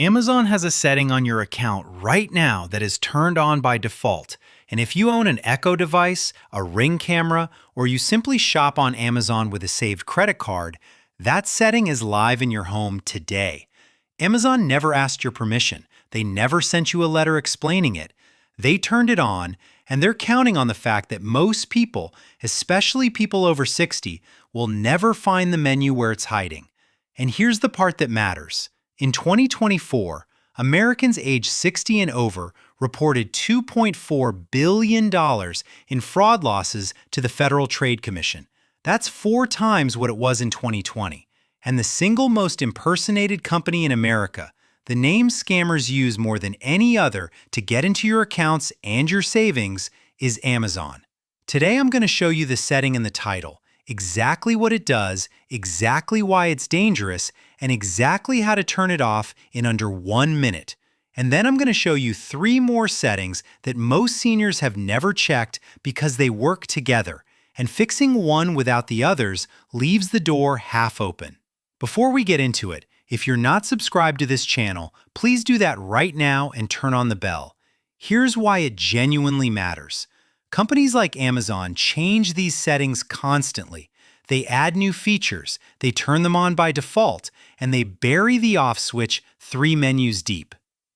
Amazon has a setting on your account right now that is turned on by default. And if you own an Echo device, a Ring camera, or you simply shop on Amazon with a saved credit card, that setting is live in your home today. Amazon never asked your permission. They never sent you a letter explaining it. They turned it on, and they're counting on the fact that most people, especially people over 60, will never find the menu where it's hiding. And here's the part that matters. In 2024, Americans aged 60 and over reported $2.4 billion in fraud losses to the Federal Trade Commission. That's 4 times what it was in 2020. And the single most impersonated company in America, the name scammers use more than any other to get into your accounts and your savings, is Amazon. Today I'm going to show you the setting in the title, exactly what it does, exactly why it's dangerous, and exactly how to turn it off in under 1 minute. And then I'm going to show you 3 more settings that most seniors have never checked because they work together, and fixing one without the others leaves the door half open. Before we get into it, if you're not subscribed to this channel, please do that right now and turn on the bell. Here's why it genuinely matters. Companies like Amazon change these settings constantly. They add new features, they turn them on by default, and they bury the off switch 3 menus deep.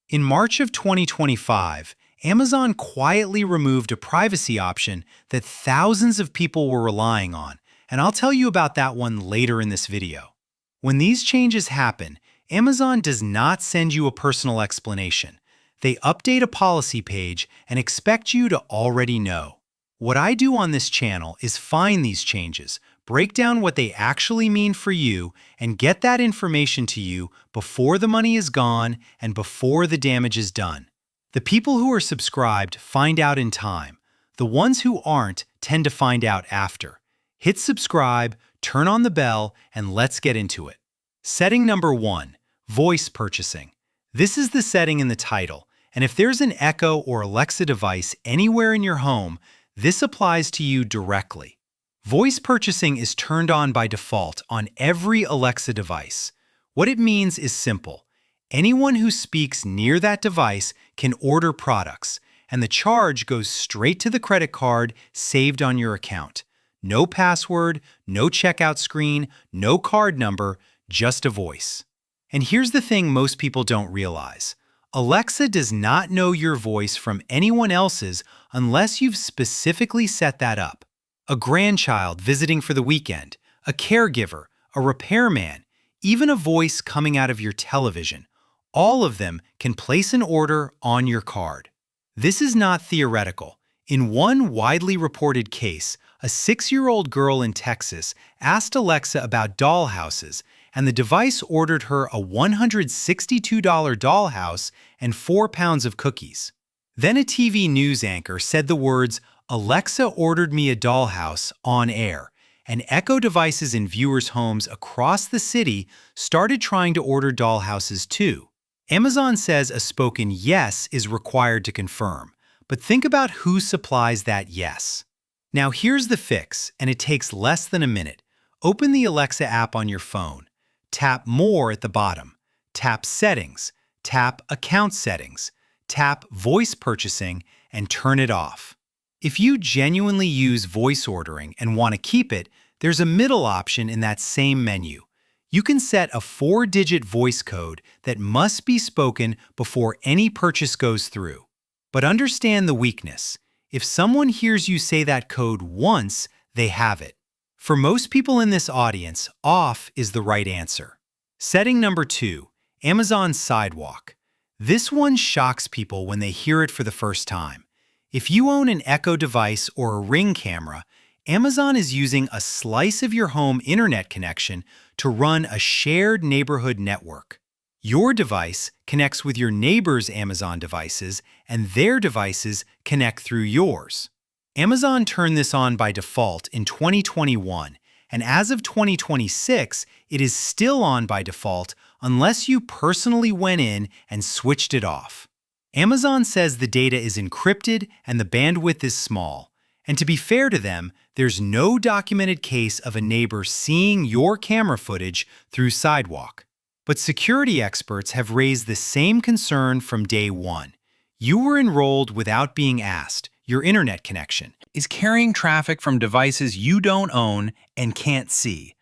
In March of 2025, Amazon quietly removed a privacy option that thousands of people were relying on, and I'll tell you about that one later in this video. When these changes happen, Amazon does not send you a personal explanation. They update a policy page and expect you to already know. What I do on this channel is find these changes, break down what they actually mean for you, and get that information to you before the money is gone and before the damage is done. The people who are subscribed find out in time. The ones who aren't tend to find out after. Hit subscribe, turn on the bell, and let's get into it. Setting number 1, voice purchasing. This is the setting in the title, and if there's an Echo or Alexa device anywhere in your home, this applies to you directly. Voice purchasing is turned on by default on every Alexa device. What it means is simple. Anyone who speaks near that device can order products, and the charge goes straight to the credit card saved on your account. No password, no checkout screen, no card number, just a voice. And here's the thing most people don't realize. Alexa does not know your voice from anyone else's unless you've specifically set that up. A grandchild visiting for the weekend, a caregiver, a repairman, even a voice coming out of your television. All of them can place an order on your card. This is not theoretical. In one widely reported case, a 6-year-old girl in Texas asked Alexa about dollhouses, and the device ordered her a $162 dollhouse and 4 pounds of cookies. Then a TV news anchor said the words, "Alexa ordered me a dollhouse," on air, and Echo devices in viewers' homes across the city started trying to order dollhouses too. Amazon says a spoken yes is required to confirm, but think about who supplies that yes. Now here's the fix, and it takes less than a minute. Open the Alexa app on your phone. Tap More at the bottom. Tap Settings. Tap Account Settings. Tap Voice Purchasing and turn it off. If you genuinely use voice ordering and want to keep it, there's a middle option in that same menu. You can set a 4-digit voice code that must be spoken before any purchase goes through. But understand the weakness. If someone hears you say that code once, they have it. For most people in this audience, off is the right answer. Setting number 2, Amazon Sidewalk. This one shocks people when they hear it for the first time. If you own an Echo device or a Ring camera, Amazon is using a slice of your home internet connection to run a shared neighborhood network. Your device connects with your neighbor's Amazon devices, and their devices connect through yours. Amazon turned this on by default in 2021, and as of 2026, it is still on by default unless you personally went in and switched it off. Amazon says the data is encrypted and the bandwidth is small. And to be fair to them, there's no documented case of a neighbor seeing your camera footage through Sidewalk. But security experts have raised the same concern from day one. You were enrolled without being asked. Your internet connection is carrying traffic from devices you don't own and can't see.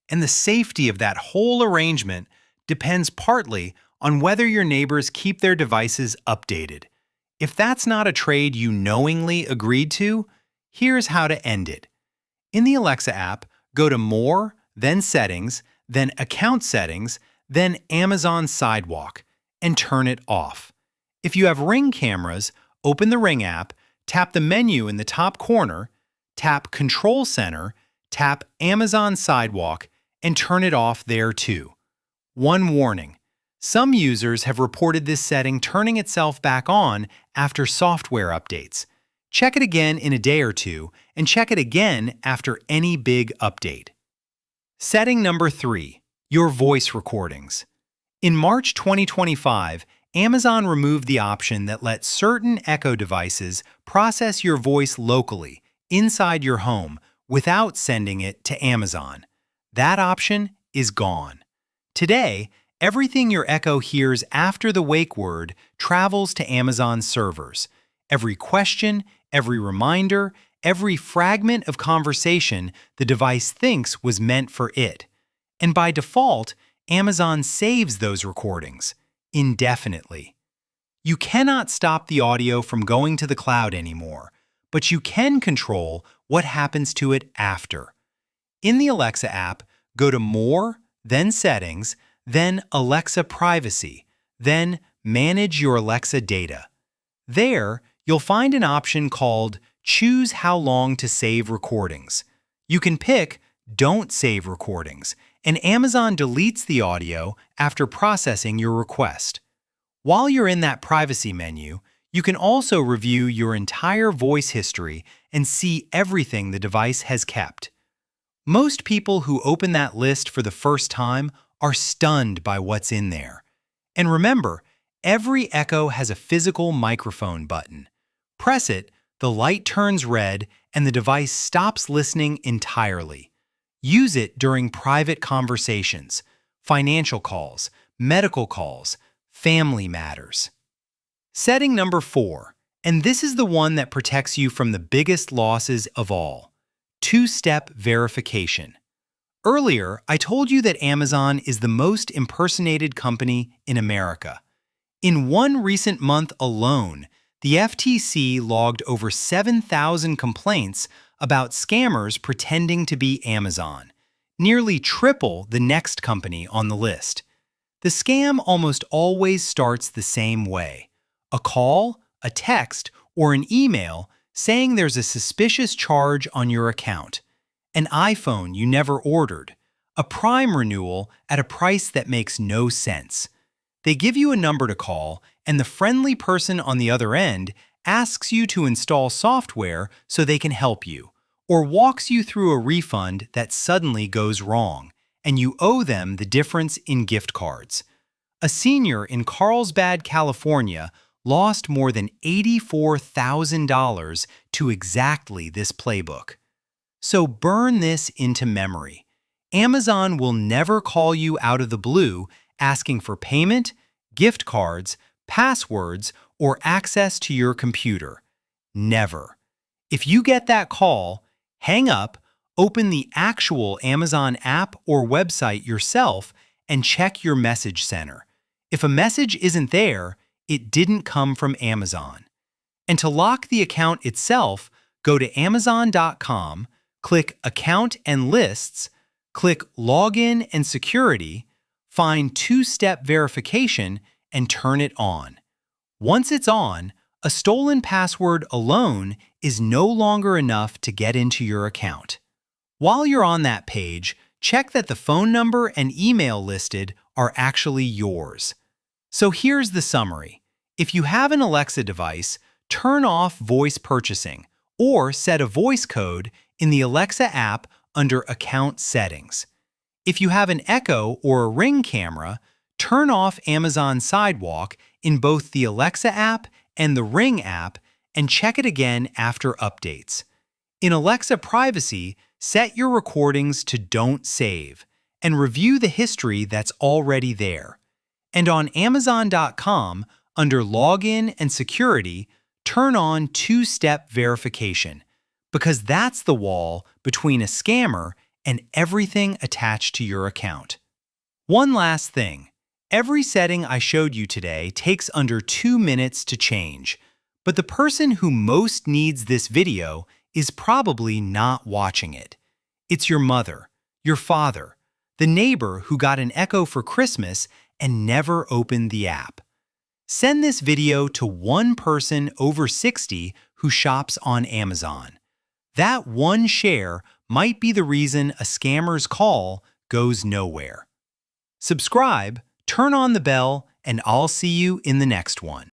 And the safety of that whole arrangement depends partly on whether your neighbors keep their devices updated. If that's not a trade you knowingly agreed to, here's how to end it. In the Alexa app, go to More, then Settings, then Account Settings, then Amazon Sidewalk, and turn it off. If you have Ring cameras, open the Ring app, tap the menu in the top corner, tap Control Center, tap Amazon Sidewalk, and turn it off there too. One warning: some users have reported this setting turning itself back on after software updates. Check it again in a day or two, and check it again after any big update. Setting number 3. Your voice recordings. In March 2025, Amazon removed the option that lets certain Echo devices process your voice locally, inside your home, without sending it to Amazon. That option is gone. Today, everything your Echo hears after the wake word travels to Amazon servers. Every question, every reminder, every fragment of conversation the device thinks was meant for it. And by default, Amazon saves those recordings indefinitely. You cannot stop the audio from going to the cloud anymore, but you can control what happens to it after. In the Alexa app, go to More, then Settings, then Alexa Privacy, then Manage your Alexa data. There, you'll find an option called Choose how long to save recordings. You can pick Don't save recordings, and Amazon deletes the audio after processing your request. While you're in that privacy menu, you can also review your entire voice history and see everything the device has kept. Most people who open that list for the first time are stunned by what's in there. And remember, every Echo has a physical microphone button. Press it, the light turns red, and the device stops listening entirely. Use it during private conversations, financial calls, medical calls, family matters. Setting number 4, and this is the one that protects you from the biggest losses of all: two-step verification. Earlier, I told you that Amazon is the most impersonated company in America. In one recent month alone, the FTC logged over 7,000 complaints about scammers pretending to be Amazon, nearly triple the next company on the list. The scam almost always starts the same way: a call, a text, or an email saying there's a suspicious charge on your account, an iPhone you never ordered, a Prime renewal at a price that makes no sense. They give you a number to call, and the friendly person on the other end asks you to install software so they can help you, or walks you through a refund that suddenly goes wrong, and you owe them the difference in gift cards. A senior in Carlsbad, California, lost more than $84,000 to exactly this playbook. So burn this into memory. Amazon will never call you out of the blue asking for payment, gift cards, passwords, or access to your computer. Never. If you get that call, hang up, open the actual Amazon app or website yourself, and check your message center. If a message isn't there, it didn't come from Amazon. And to lock the account itself, go to Amazon.com, click Account and Lists, click Login and Security, find two-step verification, and turn it on. Once it's on, a stolen password alone is no longer enough to get into your account. While you're on that page, check that the phone number and email listed are actually yours. So here's the summary. If you have an Alexa device, turn off voice purchasing or set a voice code in the Alexa app under Account Settings. If you have an Echo or a Ring camera, turn off Amazon Sidewalk in both the Alexa app and the Ring app and check it again after updates. In Alexa Privacy, set your recordings to Don't Save. and review the history that's already there. And on Amazon.com, under Login and Security, turn on two-step verification, because that's the wall between a scammer and everything attached to your account. One last thing. Every setting I showed you today takes under 2 minutes to change, but the person who most needs this video is probably not watching it. It's your mother, your father, the neighbor who got an Echo for Christmas and never opened the app. Send this video to one person over 60 who shops on Amazon. That one share might be the reason a scammer's call goes nowhere. Subscribe, turn on the bell, and I'll see you in the next one.